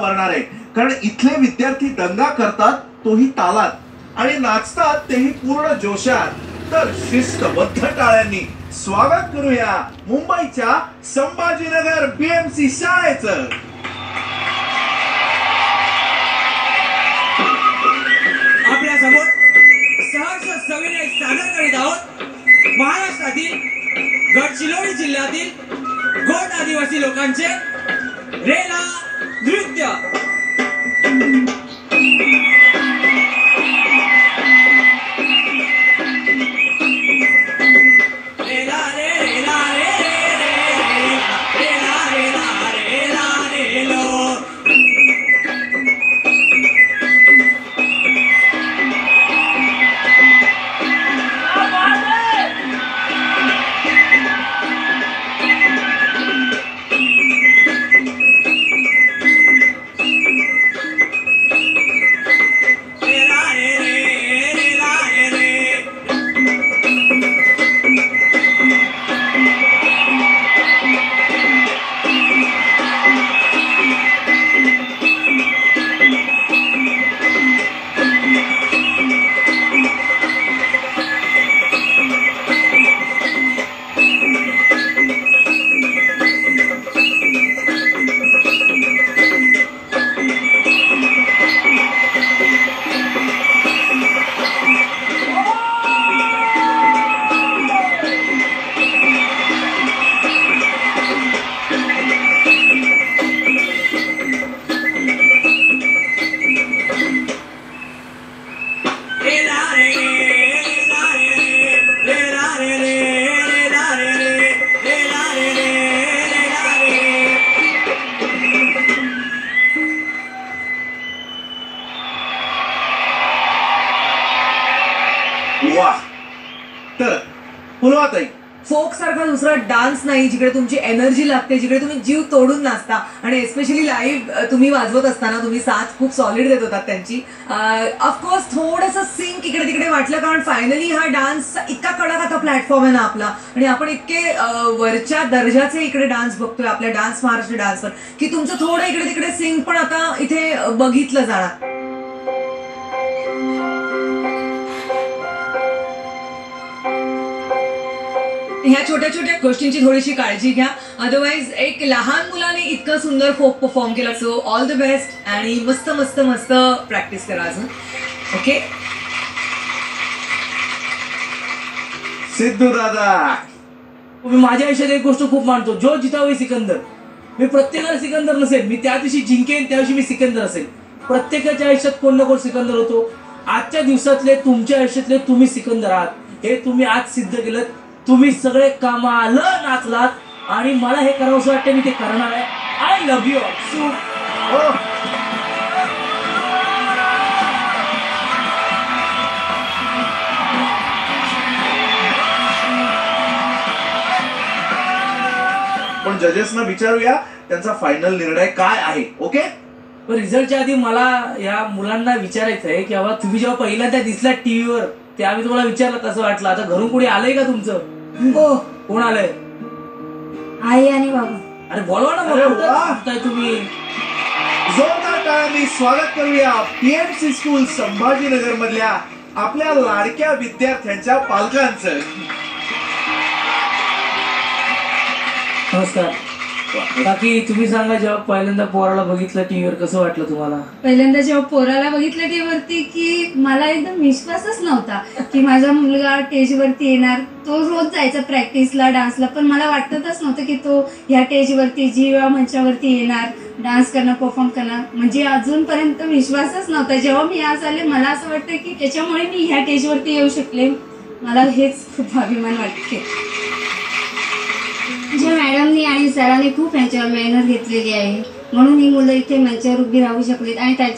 वातावरणार आहे, कारण इथले विद्यार्थी दंगा करतात तोही तालात आणि नाचतात तेही पूर्ण जोशात. तर शिस्तबद्ध टाळ्यांनी स्वागत करूया मुंबईच्या संभाजीनगर बीएमसी शाळेचं. आपल्या समोर सहर्ष सविनय सादर करीत आहोत महाराष्ट्रातील गडचिरोली जिल्ह्यातील गोंड आदिवासी लोकांचे रेला नृत्य. वाह. तर पुनवाताई, फोक सारखा दुसरा डान्स नाही जिकडे तुमची एनर्जी लागते, जिकडे तुम्ही जीव तोडून नाचता आणि एस्पेशली लाईव्ह तुम्ही वाजवत असताना तुम्ही साथ खूप सॉलिड देत होतात त्यांची. ऑफकोर्स थोडंसं सिंक इकडे तिकडे वाटलं, कारण फायनली हा डान्स इतका कडक आता प्लॅटफॉर्म आहे ना आपला, आणि आपण इतके वरच्या दर्जाचे इकडे डान्स बघतोय आपल्या डान्स महाराष्ट्र डान्सवर, की तुमचं थोडं इकडे तिकडे सिंक पण आता इथे बघितलं जाणार. ह्या छोट्या छोट्या गोष्टींची थोडीशी काळजी घ्या, अदरवाईज एक लहान मुलाने इतकं सुंदर फोक परफॉर्म केला. सो ऑल द बेस्ट आणि मस्त मस्त मस्त प्रॅक्टिस करा अजून. ओके सिद्धू दादा, मी माझ्या आयुष्यात एक गोष्ट खूप मानतो, जो जितावई सिकंदर. मी प्रत्येकाला सिकंदर नसेल, मी त्या दिवशी जिंकेन त्या दिवशी मी सिकंदर असेल. प्रत्येकाच्या आयुष्यात कोण ना कोण सिकंदर होतो. आजच्या दिवसातले तुमच्या आयुष्यातले तुम्ही सिकंदर आहात, हे तुम्ही आज सिद्ध केलं. तुम्ही सगळे कामाला नाचलात आणि मला हे करावंसं वाटतं, मी ते करणार आहे. I love you. पण जजेसना विचारूया त्यांचा फायनल निर्णय काय आहे. ओके, पण रिझल्टच्या आधी मला या मुलांना विचारायचं आहे की बाबा तुम्ही जेव्हा पहिल्यांदा दिसला टीव्हीवर ते आम्ही तुम्हाला विचारलं कसं वाटलं. आता घरून कोणी आलंय का तुमचं? हो, कोण आलंय? आई आणि बाबा. अरे बोलवा ना, बोलताय तुम्ही. जोरदार टाळ्यांनी स्वागत करूया पीएमसी स्कूल संभाजीनगर मधल्या आपल्या लाडक्या विद्यार्थ्यांच्या पालकांचं. नमस्कार काकी, तुम्ही सांगा, जेव्हा पहिल्यांदा पोराला बघितलं टीव्हीवर कसं वाटलं तुम्हाला? पहिल्यांदा जेव्हा पोराला बघितलं टीव्हीवरती की मला एकदम विश्वासच नव्हता की माझा मुलगा स्टेजवरती येणार. तो रोज जायचा प्रॅक्टिसला डान्सला, पण मला वाटतच नव्हतं की तो ह्या स्टेजवरती जीवा मंचावरती येणार, डान्स करणार, परफॉर्म करणार. म्हणजे अजूनपर्यंत विश्वासच नव्हता. जेव्हा मी आज आले मला असं वाटतं की त्याच्यामुळे मी ह्या स्टेजवरती येऊ शकले. मला हेच खूप अभिमान वाटते. जे मॅडमनी आणि सरांनी खूप यांच्यावर मेहनत घेतलेली आहे, म्हणून ही मुलं इथे मंचावर उभी राहू शकलीत आणि त्याच्या